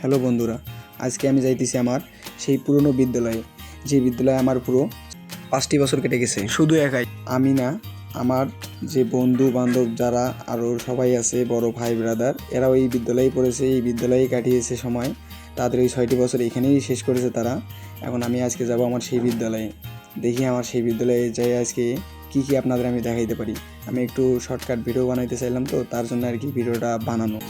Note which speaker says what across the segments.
Speaker 1: Hello বন্ধুরা, আজকে আমি যাইতেছি আমার সেই পুরনো বিদ্যালয়ে, যে বিদ্যালয়ে আমার পুরো 5টি বছর কেটে গেছে। শুধু একাই আমি না, আমার যে বন্ধু বান্ধব যারা আরও সবাই আছে, বড় ভাই ব্রাদার, এরাও এই বিদ্যালয়েই পড়েছে, এই বিদ্যালয়েই কাটিয়েছে সময়। তাদের ওই 6টি বছর এখানেই শেষ করেছে তারা। এখন আমি আজকে যাব আমার সেই বিদ্যালয়ে। দেখি আমার সেই বিদ্যালয়ে যাই আজকে কী কী আপনাদের আমি দেখাইতে পারি। আমি একটু শর্টকাট ভিডিও বানাইতে চাইলাম, তো তার জন্য আর কি ভিডিওটা বানানো।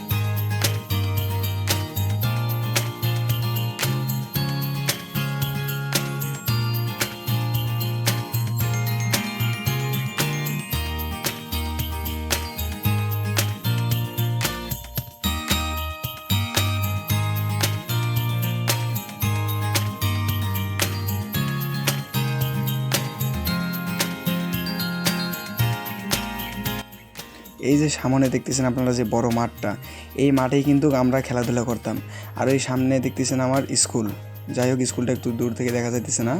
Speaker 1: এই যে সামনে দেখতেছেন আপনারা যে বড় মাঠটা, এই মাঠেই কিন্তু আমরা খেলাধুলা করতাম। আর ওই সামনে দেখতেছেন আমার স্কুল। যাই হোক, স্কুলটা একটু দূর থেকে দেখা যাইতেছে না,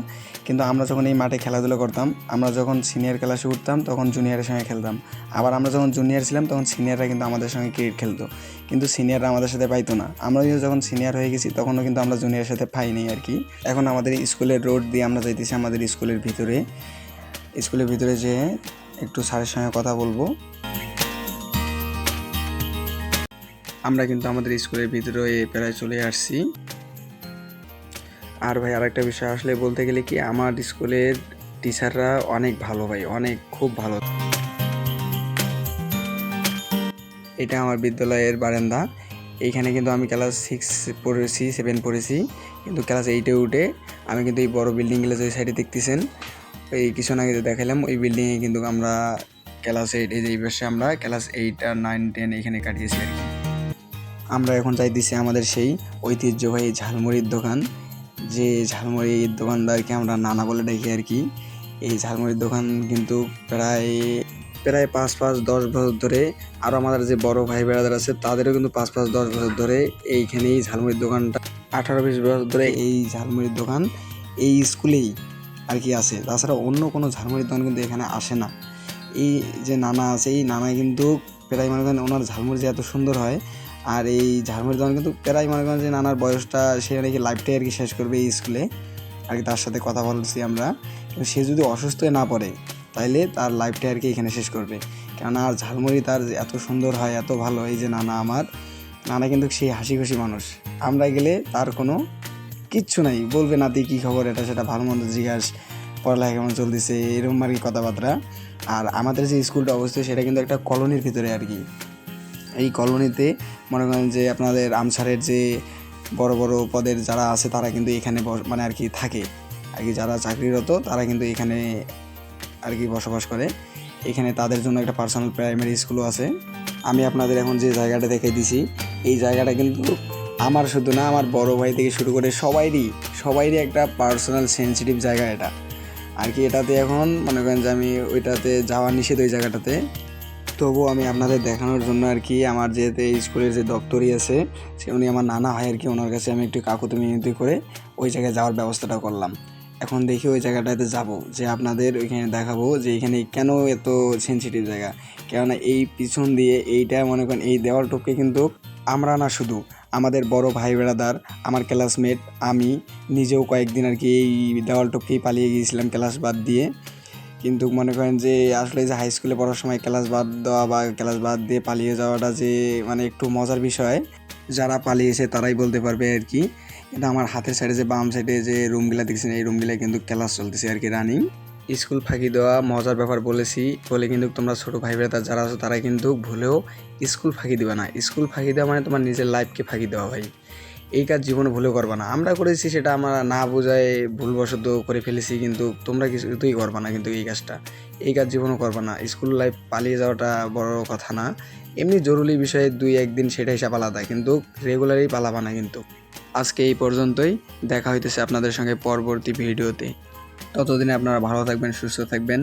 Speaker 1: কিন্তু আমরা যখন এই মাঠে খেলাধুলা করতাম, আমরা যখন সিনিয়র ক্লাসে উঠতাম তখন জুনিয়রের সঙ্গে খেলতাম। আবার আমরা যখন জুনিয়র ছিলাম তখন সিনিয়ররা কিন্তু আমাদের সঙ্গে ক্রিকেট খেলতো, কিন্তু সিনিয়ররা আমাদের সাথে পাইতো না। আমরা যখন সিনিয়র হয়ে গেছি তখনও কিন্তু আমরা জুনিয়রের সাথে পাইনি আর কি। এখন আমাদের স্কুলের রোড দিয়ে আমরা যাইতেছি আমাদের স্কুলের ভিতরে যে একটু স্যারের সঙ্গে কথা বলবো। আমরা কিন্তু আমাদের স্কুলের ভিতরে প্রায় চলে আসছি। আর ভাই, আরেকটা বিষয় আসলে বলতে গেলে কি, আমার স্কুলের টিচাররা অনেক ভালো ভাই, খুব ভালো। এটা আমার বিদ্যালয়ের বারান্দা। এইখানে কিন্তু আমি ক্লাস 7 পড়েছি, কিন্তু ক্লাস 8-এ উঠে আমি কিন্তু এই বড় বিল্ডিংগুলো যে সাইডে দেখতেছেন, এই কিছু আগে যে দেখালাম, ওই বিল্ডিংয়ে কিন্তু আমরা ক্লাস 8, এই যে পাশে আমরা ক্লাস 8 আর 9, 10 এখানে কাটিয়েছি আর কি। আমরা এখন যাইতেছি আমাদের সেই ঐতিহ্যবাহী ঝালমুড়ির দোকান, যে ঝালমুড়ির দোকানদারকে আমরা নানা বলে ডাকি আর কি। এই ঝালমুড়ির দোকান কিন্তু প্রায় 5-10 বছর ধরে, আরও আমাদের যে বড় ভাই বেড়াদার আছে তাদেরও কিন্তু 5-10 বছর ধরে এইখানেই ঝালমুড়ির দোকানটা, 18-20 বছর ধরে এই ঝালমুড়ির দোকান এই স্কুলেই আর কি আছে। তাছাড়া অন্য কোনো ঝালমুড়ির দোকান কিন্তু এখানে আসে না। এই যে নানা আছে, এই নানা কিন্তু প্রায় মনে করেন ওনার ঝালমুড়ি যে এত সুন্দর হয়, আর এই ঝালমুড়ির দোকান কিন্তু প্রায় মনে করেন যে নানার বয়সটা, সে নাকি লাইফটাই আর কি শেষ করবে এই স্কুলে আর কি। তার সাথে কথা বলছি আমরা, কিন্তু সে যদি অসুস্থ না পড়ে তাইলে তার লাইফটা আর কি এখানে শেষ করবে। কেননা ঝালমুড়ি তার এত সুন্দর হয়, এত ভালো। এই যে নানা কিন্তু সেই হাসি খুশি মানুষ। আমরা গেলে তার কোনো কিচ্ছু নাই, বলবে নাতি কী খবর, এটা সেটা ভালো মন্দ জিজ্ঞাস, পড়ালেখা কেমন চলতেছে, এরকম আর কি কথাবার্তা। আর আমাদের যে স্কুলটা অবস্থিত সেটা কিন্তু একটা কলোনির ভিতরে আর কি। এই কলোনিতে মনে করেন যে আপনাদের আমসারের যে বড় বড় পদের যারা আছে তারা কিন্তু এখানে মানে আর কি থাকে আর কি। যারা চাকরিরত তারা কিন্তু এখানে আর কি বসবাস করে। এখানে তাদের জন্য একটা পার্সোনাল প্রাইমারি স্কুলও আছে। আমি আপনাদের এখন যে জায়গাটা দেখে দিছি, এই জায়গাটা কিন্তু আমার শুধু না, আমার বড় ভাই থেকে শুরু করে সবাইরই একটা পার্সোনাল সেন্সিটিভ জায়গা এটা আর কি। এটাতে এখন মনে করেন যে আমি ওইটাতে যাওয়া নিষেধ ওই জায়গাটাতে। তবুও আমি আপনাদের দেখানোর জন্য আর কি, আমার যেহেতু এই স্কুলের যে দপ্তরি আছে, সে উনি আমার নানা হয় আর কি, ওনার কাছে আমি একটু কাকুতি মিনতি করে ওই জায়গায় যাওয়ার ব্যবস্থাটা করলাম। এখন দেখি ওই জায়গাটাতে যাব, যে আপনাদের ওইখানে দেখাবো যে এখানে কেন এত সেন্সিটিভ জায়গা। কেননা এই পিছন দিয়ে এইটা মনে করেন এই দেওয়াল টপকে কিন্তু আমরা না, শুধু আমাদের বড় ভাই বেড়াদার, আমার ক্লাসমেট, আমি নিজেও কয়েকদিন আর কি এই দেওয়াল টপকেই পালিয়ে গিয়েছিলাম ক্লাস বাদ দিয়ে। কিন্তু মনে করেন যে আসলে যে হাই স্কুলে পড়ার সময় ক্লাস বাদ দেওয়া বা ক্লাস বাদ দিয়ে পালিয়ে যাওয়াটা যে মানে একটু মজার বিষয়, যারা পালিয়েছে তারাই বলতে পারবে আর কি। কিন্তু আমার হাতের সাইডে যে বাম সাইডে যে রুমগুলা দেখছেন, এই রুমগুলা কিন্তু ক্লাস চলতেছে আর কি, রানিং। স্কুল ফাঁকি দেওয়া মজার ব্যাপার বলেছি বলে কিন্তু তোমরা ছোটো ভাই বোনেরা যারা আছো তারা কিন্তু ভুলেও স্কুল ফাঁকি দেবে না। স্কুল ফাঁকি দেওয়া মানে তোমার নিজের লাইফকে ফাঁকি দেওয়া ভাই। এই কাজ জীবনে ভুলেও করবা না। আমরা করেছি সেটা আমরা না বোঝায় ভুলবশত করে ফেলেছি, কিন্তু তোমরা কিছুই করবা না কিন্তু এই কাজ জীবনও করবা না। স্কুল লাইফ পালিয়ে যাওয়াটা বড় কথা না, এমনি জরুরি বিষয়ে 2-1 দিন সেটা হিসাব আলাদা, কিন্তু রেগুলারই পালাবা না কিন্তু। আজকে এই পর্যন্তই, দেখা হইতেছে আপনাদের সঙ্গে পরবর্তী ভিডিওতে। ততদিনে আপনারা ভালো থাকবেন, সুস্থ থাকবেন।